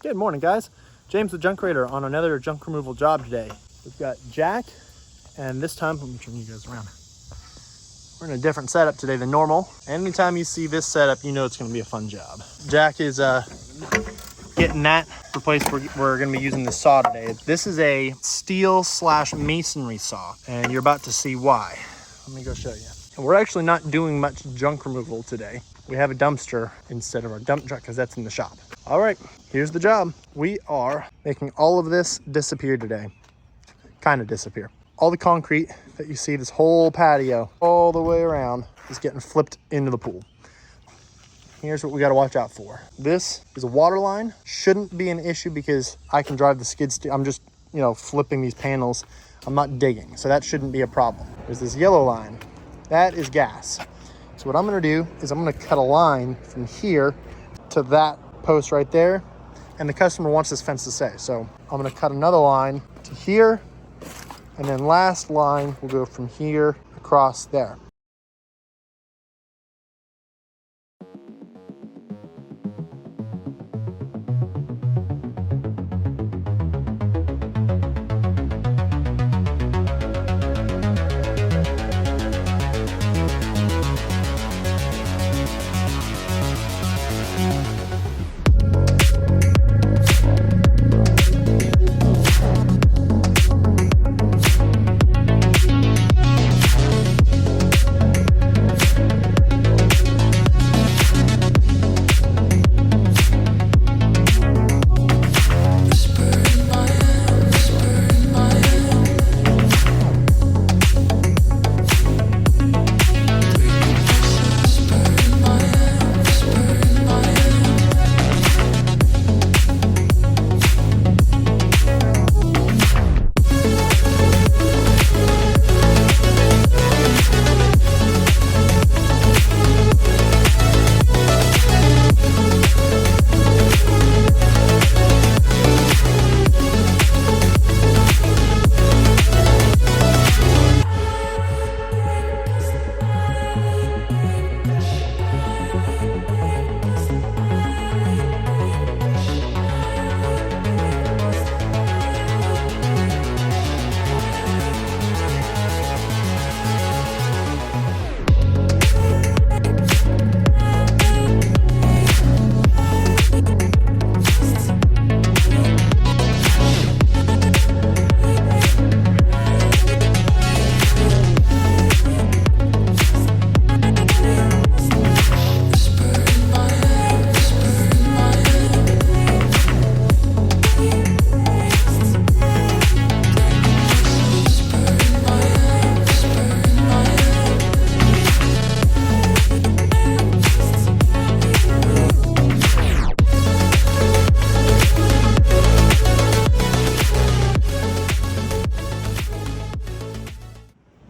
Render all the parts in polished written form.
Good morning, guys. James the Junk Raider on another junk removal job today. We've got Jack, and this time, let me turn you guys around. We're in a different setup today than normal. Anytime you see this setup, you know it's gonna be a fun job. Jack is getting that replaced. We're gonna be using this saw today. This is a steel / masonry saw, and you're about to see why. Let me go show you. And we're actually not doing much junk removal today. We have a dumpster instead of our dump truck because that's in the shop. All right, here's the job. We are making all of this disappear today. Kind of disappear. All the concrete that you see, this whole patio, all the way around, is getting flipped into the pool. Here's what we got to watch out for. This is a water line. Shouldn't be an issue because I can drive the skid steer. I'm just, flipping these panels. I'm not digging, so that shouldn't be a problem. There's this yellow line. That is gas. So what I'm gonna do is I'm gonna cut a line from here to that post right there. And the customer wants this fence to stay. So I'm gonna cut another line to here. And then last line will go from here across there.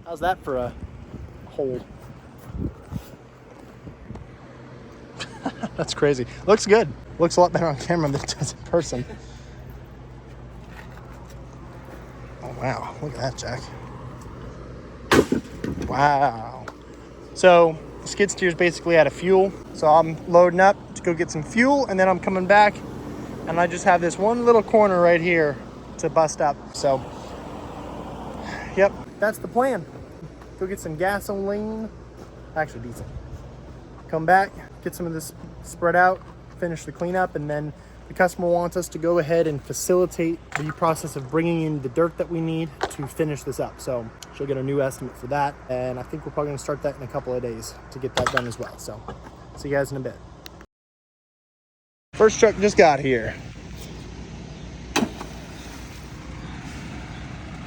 How's that for a hole? That's crazy. Looks good. Looks a lot better on camera than it does in person. Oh, wow. Look at that, Jack. Wow. So the skid steer's basically out of fuel. So I'm loading up to go get some fuel, and then I'm coming back, and I just have this one little corner right here to bust up. So, yep, that's the plan. Go get some gasoline, actually diesel. Come back, get some of this spread out, finish the cleanup, and then the customer wants us to go ahead and facilitate the process of bringing in the dirt that we need to finish this up. So she'll get a new estimate for that, and I think we're probably gonna start that in a couple of days to get that done as well. So see you guys in a bit. First truck just got here.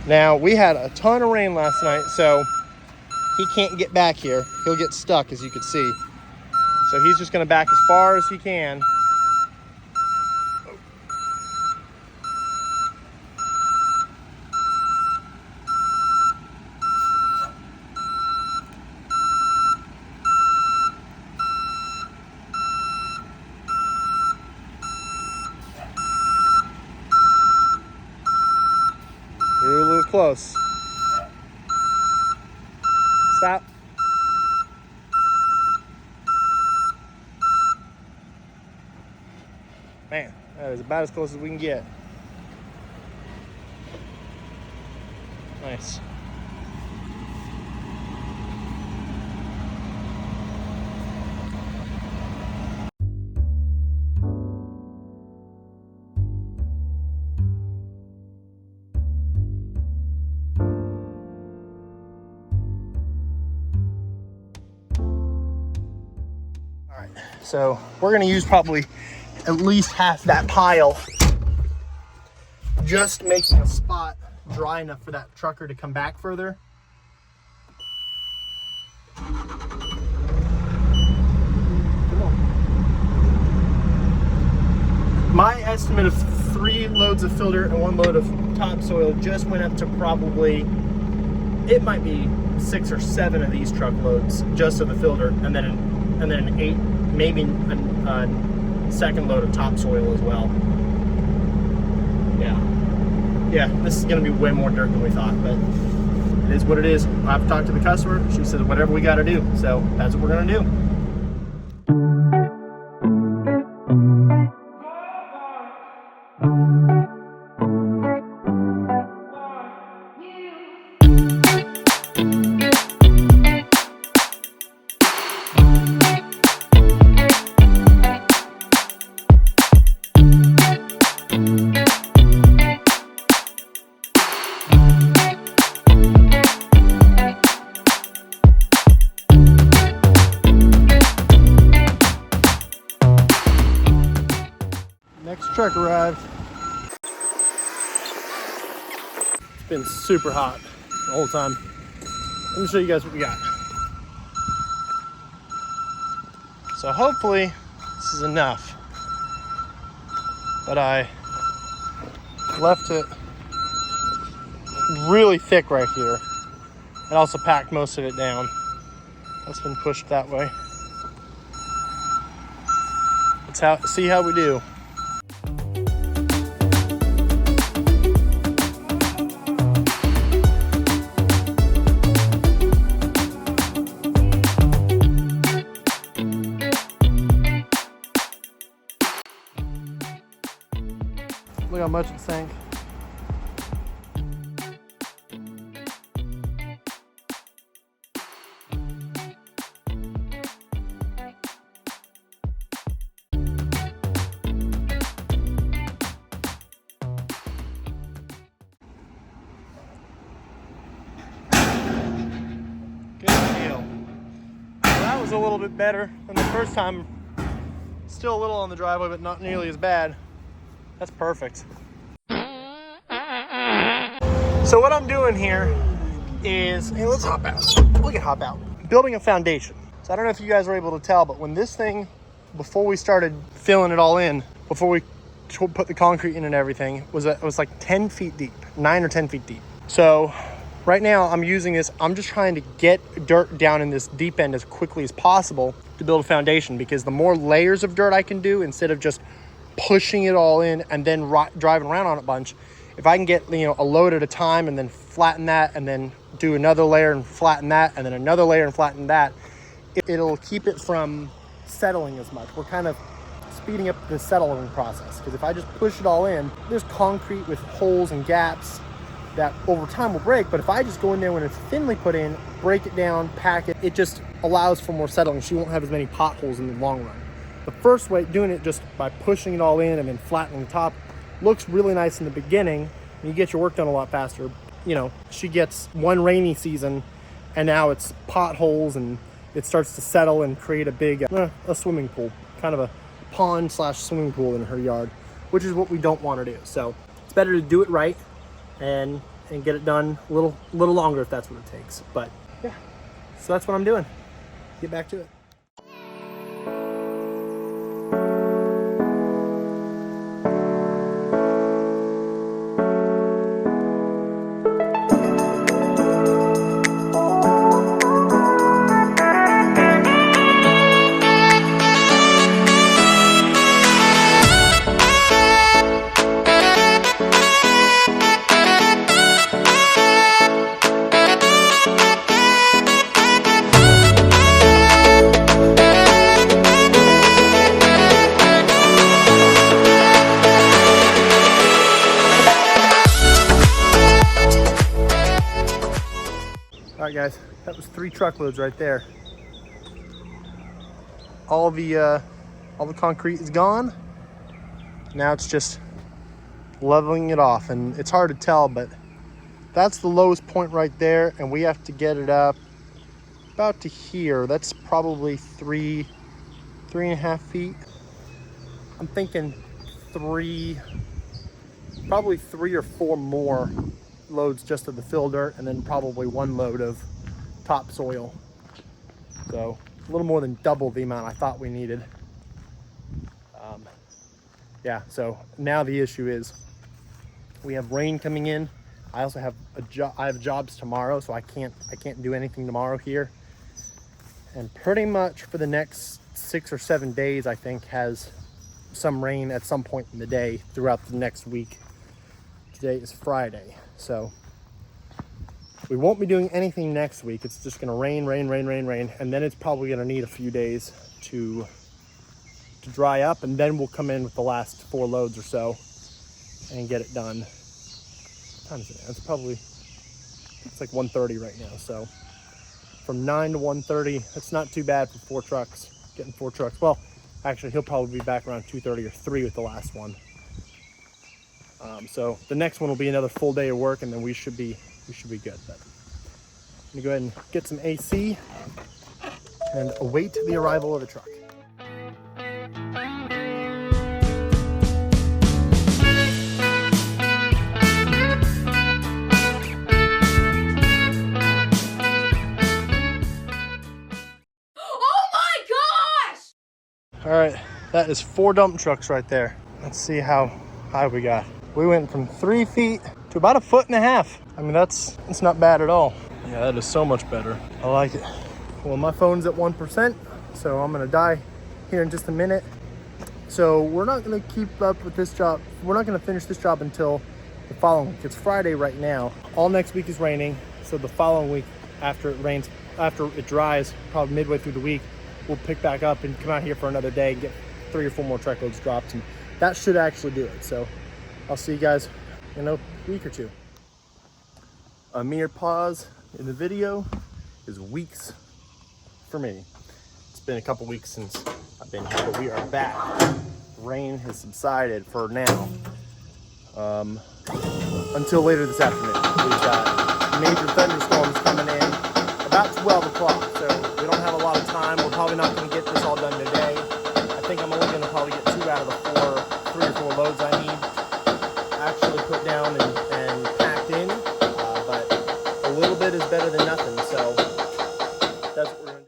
Now, we had a ton of rain last night, so he can't get back here. He'll get stuck, as you can see. So he's just gonna back as far as he can. You're a little close. Stop. Man, that That is about as close as we can get. Nice. So we're gonna use probably at least half that pile, just making a spot dry enough for that trucker to come back further. Come on. My estimate of 3 loads of filter and 1 load of topsoil just went up to probably, it might be 6 or 7 of these truckloads just of the filter, and then 8, maybe a second load of topsoil as well. Yeah, this is gonna be way more dirt than we thought, but it is what it is. I've talked to the customer. She said whatever we gotta do, so that's what we're gonna do. Next truck arrived. It's been super hot the whole time. Let me show you guys what we got. So hopefully this is enough, but I left it really thick right here and also packed most of it down. That's been pushed that way. Let's see how we do. Look how much it sank. Good deal. Well, that was a little bit better than the first time. Still a little on the driveway, but not nearly as bad. That's perfect. So what I'm doing here is, hey, let's hop out. We can hop out. Building a foundation. So I don't know if you guys were able to tell, but when this thing, before we started filling it all in, before we put the concrete in and everything, it was like 10 feet deep, 9 or 10 feet deep. So right now I'm using this, I'm just trying to get dirt down in this deep end as quickly as possible to build a foundation, because the more layers of dirt I can do, instead of just pushing it all in and then driving around on it a bunch, if I can get, you know, a load at a time and then flatten that and then do another layer and flatten that and then another layer and flatten that, it'll keep it from settling as much. We're kind of speeding up the settling process, because if I just push it all in, there's concrete with holes and gaps that over time will break. But if I just go in there when it's thinly put in, break it down, pack it, it just allows for more settling. So you won't have as many potholes in the long run. The first way, doing it just by pushing it all in and then flattening the top, looks really nice in the beginning, and you get your work done a lot faster. You know, she gets one rainy season and now it's potholes and it starts to settle and create a big, a swimming pool, kind of a pond / swimming pool in her yard, which is what we don't want to do. So it's better to do it right and get it done a little longer if that's what it takes. But yeah, so that's what I'm doing. Get back to it. right, guys, that was 3 truckloads right there. All the concrete is gone. Now it's just leveling it off, and it's hard to tell, but that's the lowest point right there, and we have to get it up about to here. That's probably 3.5 feet. I'm thinking probably 3 or 4 more loads just of the fill dirt, and then probably 1 load of topsoil. So a little more than double the amount I thought we needed. Yeah, so now the issue is we have rain coming in. I also have I have jobs tomorrow, so I can't do anything tomorrow here. And pretty much for the next 6 or 7 days, I think, has some rain at some point in the day throughout the next week. Today is Friday, so we won't be doing anything next week. It's just gonna rain, and then it's probably gonna need a few days to dry up, and then we'll come in with the last 4 loads or so and get it done. What time is it? It's like 1:30 right now, so from 9 to 1:30, that's not too bad for 4 trucks, getting 4 trucks. Well, actually, he'll probably be back around 2:30 or 3 with the last one. So the next one will be another full day of work, and then we should be good. But I'm gonna go ahead and get some AC and await the arrival of the truck. All right, that is 4 dump trucks right there. Let's see how high we got. We went from 3 feet to about 1.5 feet. I mean, that's not bad at all. Yeah, that is so much better. I like it. Well, my phone's at 1%, so I'm gonna die here in just a minute. So we're not gonna keep up with this job. We're not gonna finish this job until the following week. It's Friday right now. All next week is raining, so the following week after it dries, probably midway through the week, we'll pick back up and come out here for another day and get 3 or 4 more truckloads dropped, and that should actually do it. So I'll see you guys in a week or 2. A mere pause in the video is weeks for me. It's been a couple weeks since I've been here, but we are back. Rain has subsided for now, until later this afternoon. We've got major thunderstorms coming in about 12 o'clock, so we don't have a lot of time. We're probably not going to get this all done today. I think I'm only going to probably get 2 out of the 3 or 4 loads I need actually put down and packed in, but a little bit is better than nothing, so that's what we're going to do.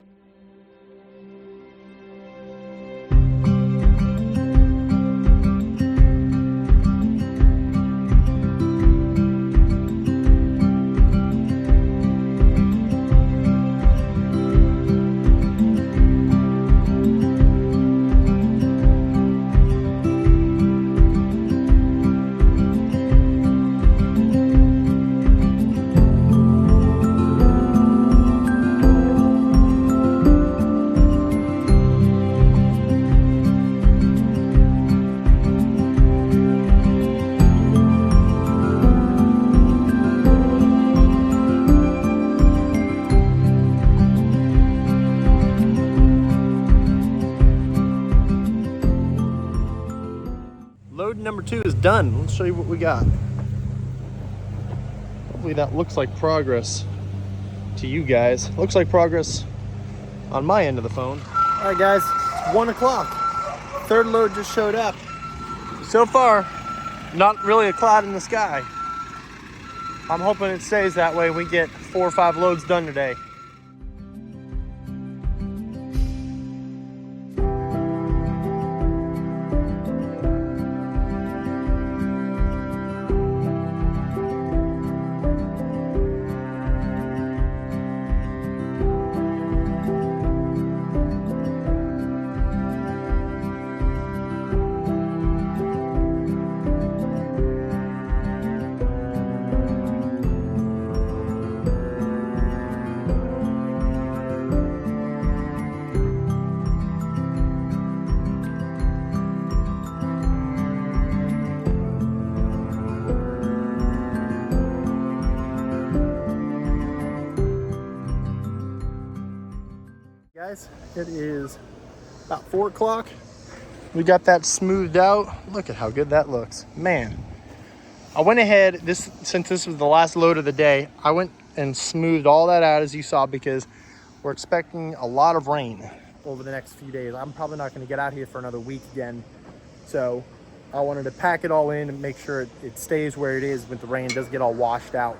Load number 2 is done. Let's show you what we got. Hopefully that looks like progress to you guys. Looks like progress on my end of the phone. All right, guys, it's 1 o'clock. 3rd load just showed up. So far, not really a cloud in the sky. I'm hoping it stays that way. We get 4 or 5 loads done today. Guys, it is about 4 o'clock. We got that smoothed out. Look at how good that looks. Man, I went ahead, since this was the last load of the day, I went and smoothed all that out as you saw because we're expecting a lot of rain over the next few days. I'm probably not going to get out here for another week again. So I wanted to pack it all in and make sure it stays where it is with the rain. It doesn't get all washed out.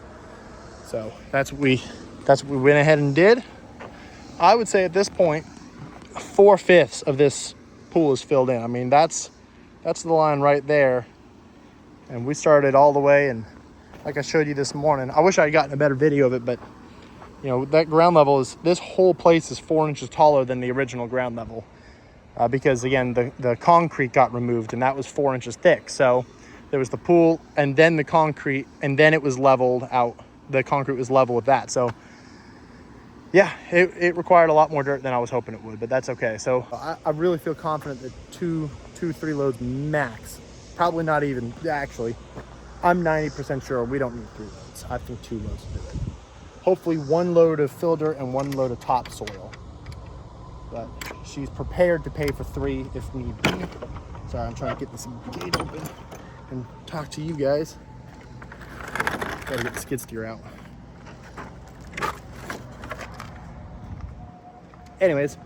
So that's what we went ahead and did. I would say at this point, 4/5 of this pool is filled in. I mean, that's the line right there. And we started all the way, and like I showed you this morning, I wish I had gotten a better video of it, but you know, that ground level is, this whole place is 4 inches taller than the original ground level. Because again, the concrete got removed and that was 4 inches thick. So there was the pool and then the concrete, and then it was leveled out. The concrete was level with that. So yeah, it required a lot more dirt than I was hoping it would, but that's okay. So I really feel confident that two, 3 loads max. Probably not even, actually, I'm 90% sure we don't need 3 loads. I think 2 loads will do it. Hopefully 1 load of fill dirt and 1 load of topsoil. But she's prepared to pay for 3 if need be. Sorry, I'm trying to get this gate open and talk to you guys. Gotta get the skid steer out. Anyways,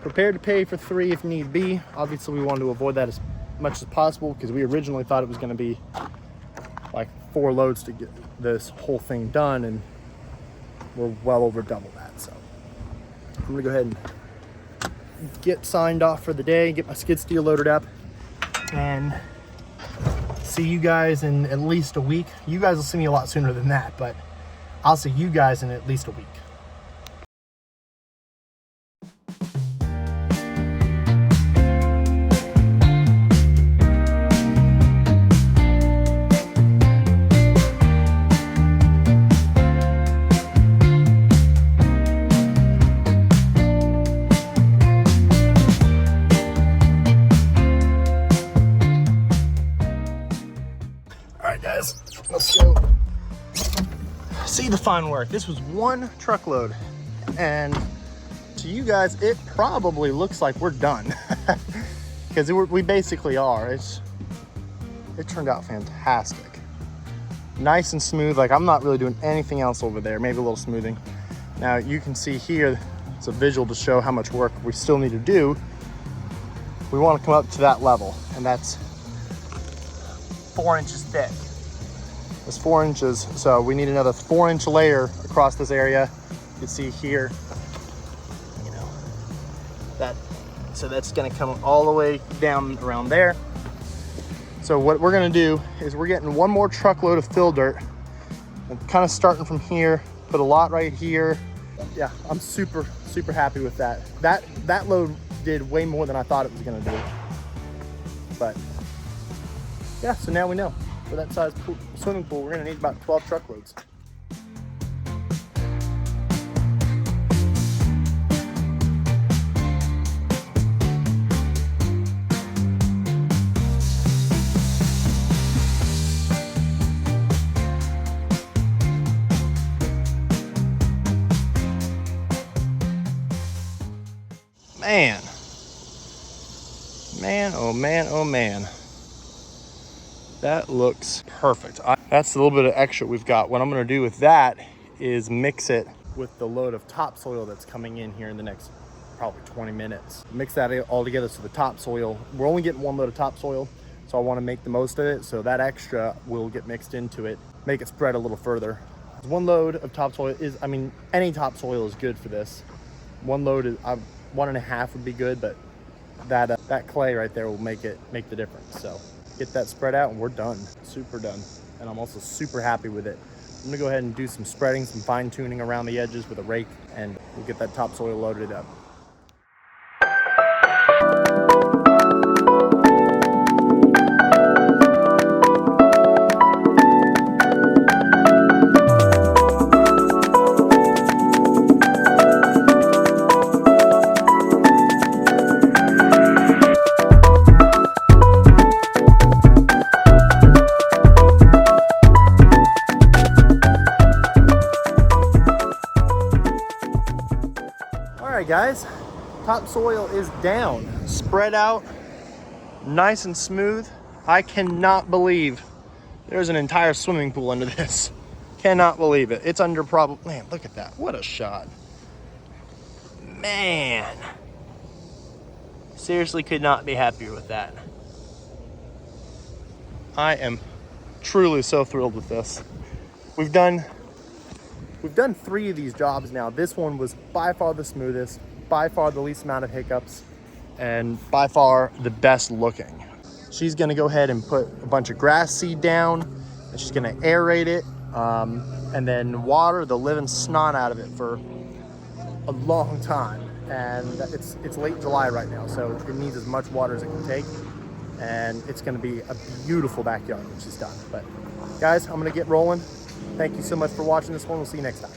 prepared to pay for 3 if need be. Obviously, we wanted to avoid that as much as possible because we originally thought it was going to be like 4 loads to get this whole thing done, and we're well over double that. So I'm gonna go ahead and get signed off for the day, get my skid steer loaded up, and see you guys in at least a week. You guys will see me a lot sooner than that, but I'll see you guys in at least a week. Guys, let's go see the fine work. This was 1 truckload, and to you guys it probably looks like we're done because we basically are. It turned out fantastic, nice and smooth. Like, I'm not really doing anything else over there, maybe a little smoothing. Now you can see here, it's a visual to show how much work we still need to do. We want to come up to that level, and that's 4 inches thick. It's 4 inches, so we need another 4-inch layer across this area. You can see here, you know, so that's gonna come all the way down around there. So what we're gonna do is we're getting 1 more truckload of fill dirt and kind of starting from here, put a lot right here. Yeah, I'm super happy with that. That load did way more than I thought it was gonna do. But yeah, so now we know. For that size swimming pool, we're gonna need about 12 truckloads. Man, oh man, oh man. That looks perfect. That's a little bit of extra we've got. What I'm gonna do with that is mix it with the load of topsoil that's coming in here in the next probably 20 minutes. Mix that all together so the topsoil, we're only getting 1 load of topsoil, so I wanna make the most of it. So that extra will get mixed into it, make it spread a little further. 1 load of topsoil is, I mean, any topsoil is good for this. 1 load is, 1.5 would be good, but that clay right there will make the difference. So get that spread out and we're done, super done. And I'm also super happy with it. I'm gonna go ahead and do some spreading, some fine tuning around the edges with a rake, and we'll get that topsoil loaded up. guys, topsoil is down, spread out, nice and smooth. I cannot believe there's an entire swimming pool under this. Cannot believe it. It's under man, look at that. What a shot. Man. Seriously could not be happier with that. I am truly so thrilled with this. We've done 3 of these jobs now. This one was by far the smoothest, by far the least amount of hiccups, and by far the best looking. She's gonna go ahead and put a bunch of grass seed down, and she's gonna aerate it, and then water the living snot out of it for a long time. And it's late July right now, so it needs as much water as it can take. And it's gonna be a beautiful backyard when she's done. But guys, I'm gonna get rolling. Thank you so much for watching this one. We'll see you next time.